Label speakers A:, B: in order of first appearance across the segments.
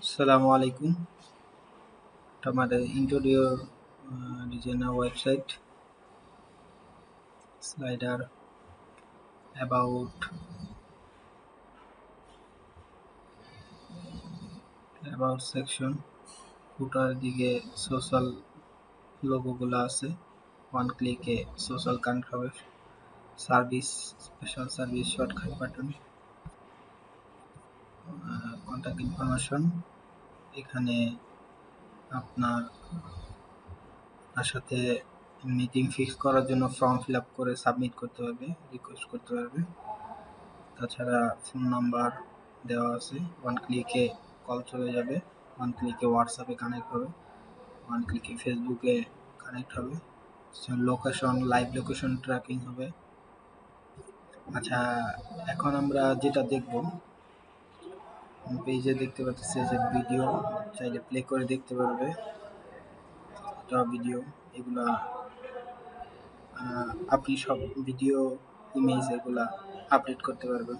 A: Assalamu alaikum. আমাদের interior designer website slider about section footer দিকে social লোগোগুলো আছে। ওয়ান ক্লিকে সোশ্যাল কানেক্ট হবে। Service, special service, shortcut button, contact information. এখানে আপনার সাথে মিটিং ফিক্স করার জন্য ফর্ম ফিল আপ করে সাবমিট করতে পারবে, রিকোয়েস্ট করতে পারবে। তাছাড়া ফোন নাম্বার দেওয়া আছে। ওয়ান ক্লিকে কল চলে যাবে, ওয়ান ক্লিকে হোয়াটসঅ্যাপে কানেক্ট হবে, ওয়ান ক্লিকে ফেসবুকে কানেক্ট হবে। লোকেশন, লাইভ লোকেশন ট্র্যাকিং হবে। আচ্ছা, এখন আমরা যেটা দেখব, পেজে দেখতে পাচ্ছি যে ভিডিও চাইলে প্লে করে দেখতে পারবে। ভিডিও এগুলা আপনি সব ভিডিও, ইমেজ এগুলা আপডেট করতে পারবেন।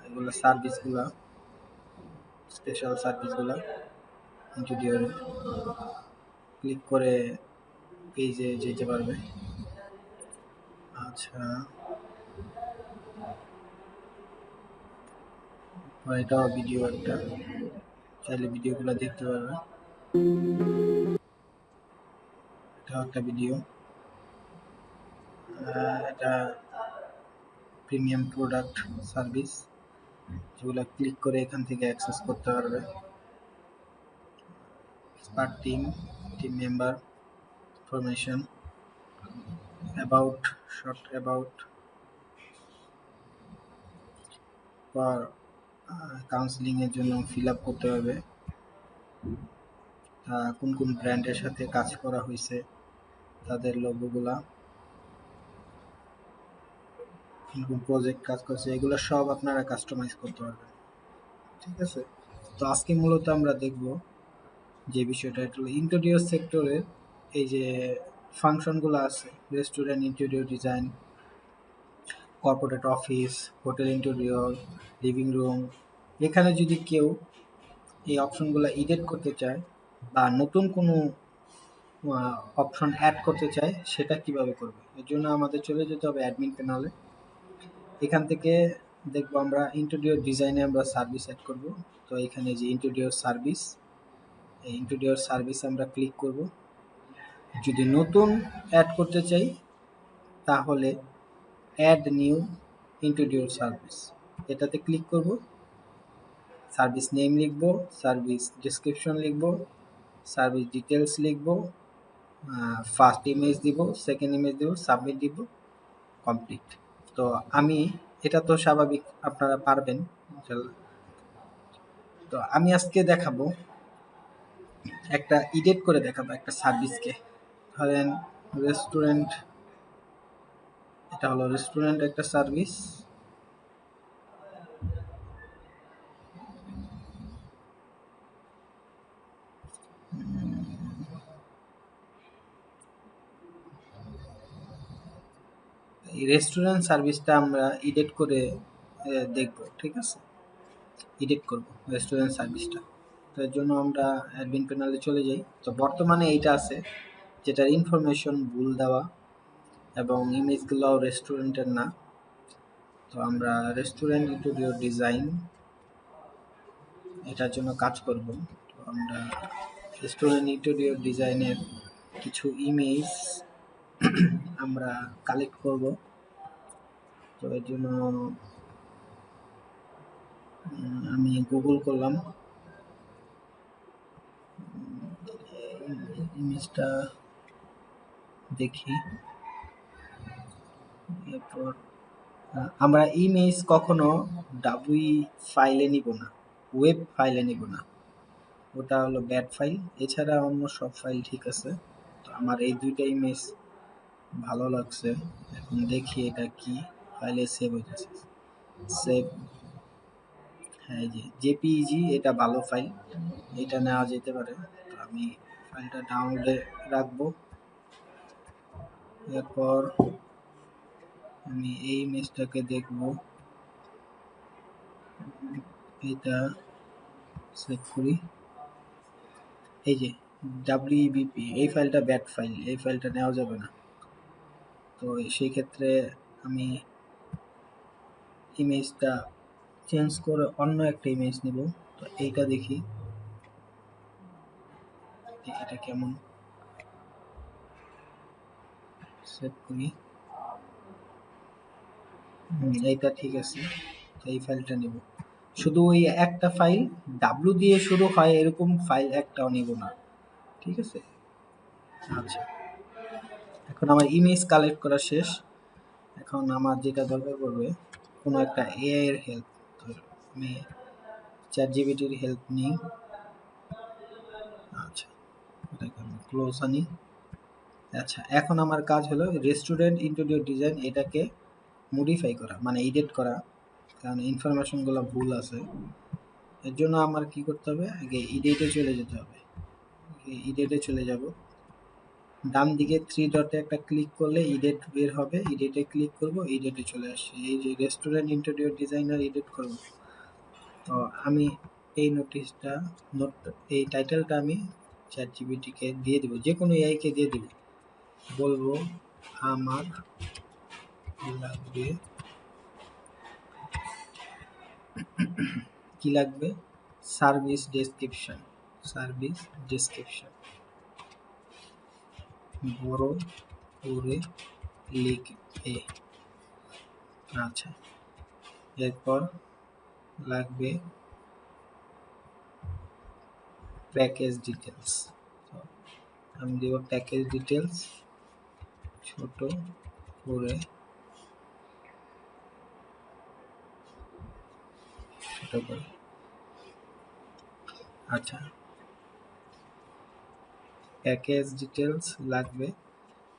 A: এগুলো সার্ভিসগুলা, স্পেশাল সার্ভিসগুলা ইন্টেরিয়র ক্লিক করে পেজে যেতে পারবে। আচ্ছা, এটাও ভিডিও, একটা চাইলে ভিডিওগুলো দেখতে পারবে। এটাও একটা ভিডিও। এটা প্রিমিয়াম প্রোডাক্ট সার্ভিস, যেগুলো ক্লিক করে এখান থেকে অ্যাক্সেস করতে পারবে। Expert team, team member information, about, short about for কাউন্সিলিংয়ের জন্য ফিল আপ করতে হবে। কোন কোন ব্র্যান্ডের সাথে কাজ করা হয়েছে, তাদের লোগোগুলা, কোন কোন প্রজেক্ট কাজ করছে, এগুলো সব আপনারা কাস্টমাইজ করতে পারবেন। ঠিক আছে, তো আজকে মূলত আমরা দেখব যে বিষয়টা, এটা হলো ইন্টেরিয়র সেক্টরের এই যে ফাংশনগুলো আছে। Restaurant interior design, corporate office, hotel interior, living room. এখানে যদি কেউ এই অপশনগুলো এডিট করতে চায় বা নতুন কোনো অপশন অ্যাড করতে চায়, সেটা কিভাবে করবে? এর জন্য আমাদের চলে যেতে হবে অ্যাডমিন প্যানেলে। এখান থেকে দেখবো আমরা ইন্টেরিয়র ডিজাইনে আমরা সার্ভিস অ্যাড করব। তো এখানে যে ইন্টেরিয়র সার্ভিস, এই ইন্টেরিয়র সার্ভিস আমরা ক্লিক করব। যদি নতুন অ্যাড করতে চাই তাহলে অ্যাড নিউ ইন্টেরিয়র সার্ভিস, এটাতে ক্লিক করব। সার্ভিস নেম লিখব, সার্ভিস ডেসক্রিপশন লিখব, সার্ভিস ডিটেলস লিখব, ফার্স্ট ইমেজ দিব, সেকেন্ড ইমেজ দিব, সাবমিট দিব, কমপ্লিট। তো আমি, এটা তো স্বাভাবিক, আপনারা পারবেন। তো আমি আজকে দেখাবো, একটা এডিট করে দেখাবো একটা সার্ভিসকে। ধরেন রেস্টুরেন্ট, এটা হলো রেস্টুরেন্ট একটা সার্ভিস। এই রেস্টুরেন্ট সার্ভিসটা আমরা এডিট করে দেখব। ঠিক আছে, এডিট করব রেস্টুরেন্ট সার্ভিসটা। তো এর জন্য আমরা অ্যাডমিন প্যানেলে চলে যাই। তো বর্তমানে এইটা আছে, যেটার ইনফরমেশন ভুল দেওয়া এবং ইমেজগুলোও রেস্টুরেন্টের না। তো আমরা রেস্টুরেন্ট ইন্টেরিয়র ডিজাইন, এটার জন্য কাজ করব। তো আমরা রেস্টুরেন্ট ইন্টেরিয়র ডিজাইনের কিছু ইমেজ আমরা কালেক্ট করব। তো এর জন্য আমি গুগল করলাম, ইমেজটা দেখি। এরপর আমরা ইমেজ কখনো ডাব্লুই ফাইলে নিব না, ওয়েব ফাইলে নিব না, ওটা হলো ব্যাড ফাইল। এছাড়া অন্য সব ফাইল ঠিক আছে। তো আমার এই দুইটা ইমেজ ভালো লাগছে। এখন দেখি এটা কি ফাইলে সেভ হয়েছে। সেভ, হ্যাঁ, এই যে জেপিইজি, এটা ভালো ফাইল, এটা নেওয়া যেতে পারে। তো আমি ফাইলটা ডাউনলোডে রাখবো। এরপর আমি এই ইমেজটাকে দেখব। এটা সেভ করি। এই যে ডাব্লিউবিপি, এই ফাইলটা ব্যাড ফাইল, এই ফাইলটা নেওয়া যাবে না। তো সেই ক্ষেত্রে আমি ইমেজটা চেঞ্জ করে অন্য একটা ইমেজ নেব। তো এইটা দেখি এটা কেমন। সেভ করি। এইটা ঠিক আছে। তো এই ফাইলটা নেব। শুধু ওই একটা ফাইল ডাব্লু দিয়ে শুরু হয় এরকম ফাইল একটাও নেব না, ঠিক আছে। আচ্ছা, এখন আমার ইমেজ কালেক্ট করা শেষ। এখন আমার যেটা দরকার পড়বে কোনো একটা এআই এর হেল্প। আমি চ্যাট জিপিটির হেল্প নিই। আচ্ছা, এটাকে আমি ক্লোজ আনি। আচ্ছা, এখন আমার কাজ হলো রেস্টুরেন্ট ইন্টেরিয়র ডিজাইন, এটাকে মডিফাই করা, মানে এডিট করা, কারণ ইনফরমেশনগুলো ভুল আছে। এর জন্য আমার কি করতে হবে, আগে এডিটে চলে যেতে হবে। এডিটে চলে যাব, ডান দিকে থ্রি ডটে একটা ক্লিক করলে এডিট বের হবে, এডিটে ক্লিক করব, এডিটে চলে আসছে। এই যে রেস্টুরেন্ট ইন্টেরিয়র ডিজাইনার এডিট করব। তো আমি এই নোটিশটা এই টাইটেলটা আমি চ্যাট জিপিটিকে দিয়ে দিব, যে কোনো এআই কে দিয়ে দিব। বলবো আমার লাগবে, কি লাগবে, সার্ভিস ডেসক্রিপশন। সার্ভিস ডেসক্রিপশন বড় করে লিখবে। আচ্ছা, এরপর লাগবে প্যাকেজ ডিটেলস। আমি দেব প্যাকেজ ডিটেলস ছোট করে, আচ্ছা, প্যাকেজ ডিটেলস লাগবে।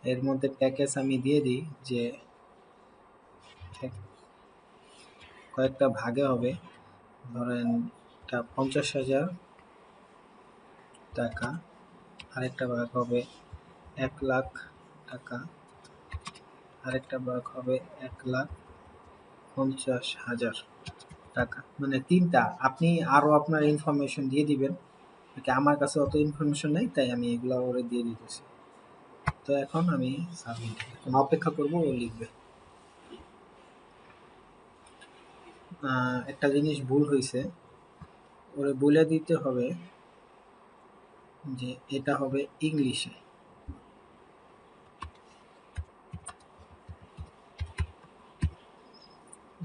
A: এর মধ্যে প্যাকেজ আমি দিয়ে দিই যে কয়েকটা ভাগে হবে, ধরেন এটা 50,000 টাকা, আরেকটা ভাগ হবে 1,00,000 টাকা, আরেকটা ভাগ হবে 1,50,000 টাকা, মানে তিনটা। আপনি আরো আপনার ইনফরমেশন দিয়ে দিবেন, আমার কাছে অত ইনফরমেশন নেই, তাই আমি এগুলা ওরে দিয়ে দিতেছি। তো এখন আমি সাবমিট, এখন অপেক্ষা করব, ও লিখবে। একটা জিনিস ভুল হয়েছে, ওরে বলে দিতে হবে যে এটা হবে ইংলিশে।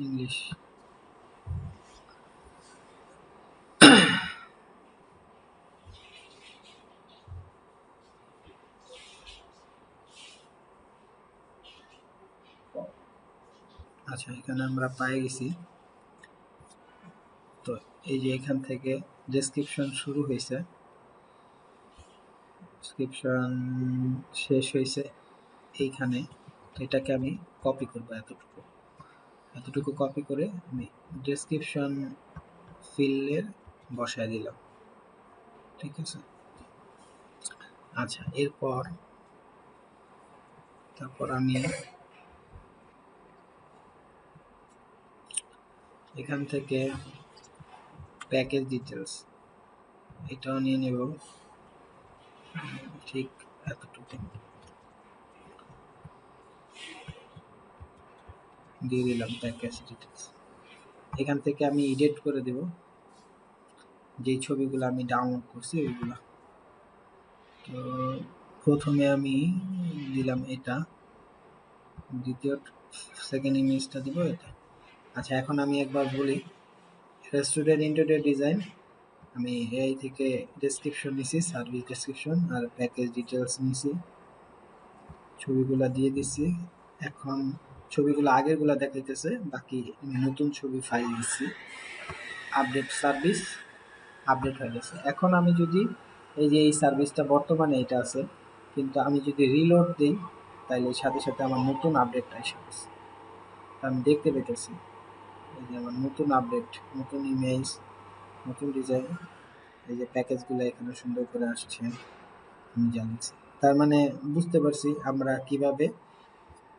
A: ইংলিশ। আচ্ছা, এখানে আমরা পেয়ে গেছি। তো এই যে এখান থেকে ডেসক্রিপশন শুরু হয়েছে, ডেসক্রিপশন শেষ হয়েছে এইখানে। তো এটাকে আমি কপি করব, এতটুকু এতটুকু কপি করে আমি ডেসক্রিপশন ফিল্ডের বসায় দিলাম, ঠিক আছে। আচ্ছা, তারপর আমি এখান থেকে প্যাকেজ ডিটেলস এটাও নিয়ে নেব, ঠিক এতটুকু দিয়ে দিলাম প্যাকেজ ডিটেলস। এখান থেকে আমি এডিট করে দেব যেই ছবিগুলো আমি ডাউনলোড করছি ওইগুলো। তো প্রথমে আমি দিলাম এটা, দ্বিতীয় সেকেন্ড ইমেজটা দিব এটা। আচ্ছা, এখন আমি একবার বলি, রেস্টুরেন্ট ইন্টেরিয়র ডিজাইন আমি এআই থেকে ডেসক্রিপশন নিছি, সার্ভিস ডেসক্রিপশন আর প্যাকেজ ডিটেলস নিছি, ছবিগুলা দিয়ে দিছি। এখন ছবিগুলো আগেরগুলা দেখাইতেছে, বাকি নতুন ছবি ফাইল দিচ্ছি। আপডেট সার্ভিস আপডেট হয়ে গেছে। এখন আমি যদি এই যে এই সার্ভিসটা বর্তমানে এটা আছে, কিন্তু আমি যদি রিলোড দিই তাহলে সাথে সাথে আমার নতুন আপডেটটা এসে গেছে, আমি দেখতে পেতেছি। এই যে আমার নতুন আপডেট, নতুন ইমেজ, নতুন ডিজাইন, এই যে প্যাকেজগুলো এখানে সুন্দর করে আসছে, আমি জানছি। তার মানে বুঝতে পারছি আমরা কিভাবে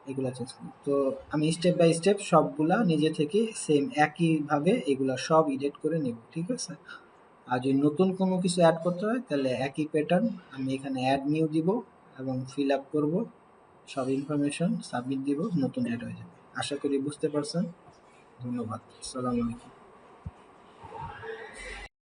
A: এগুলা চেঞ্জ করি। তো আমি স্টেপ বাই স্টেপ সবগুলা নিজে থেকে সেম একইভাবে এগুলা সব এডিট করে নেব, ঠিক আছে। আর যদি নতুন কোনো কিছু অ্যাড করতে হয় তাহলে একই প্যাটার্ন, আমি এখানে অ্যাড নিউ দিব এবং ফিল আপ করবো, সব ইনফরমেশন সাবমিট দিব, নতুন অ্যাড হয়ে যাবে। আশা করি বুঝতে পারছেন। ধন্যবাদ। আসসালামু আলাইকুম।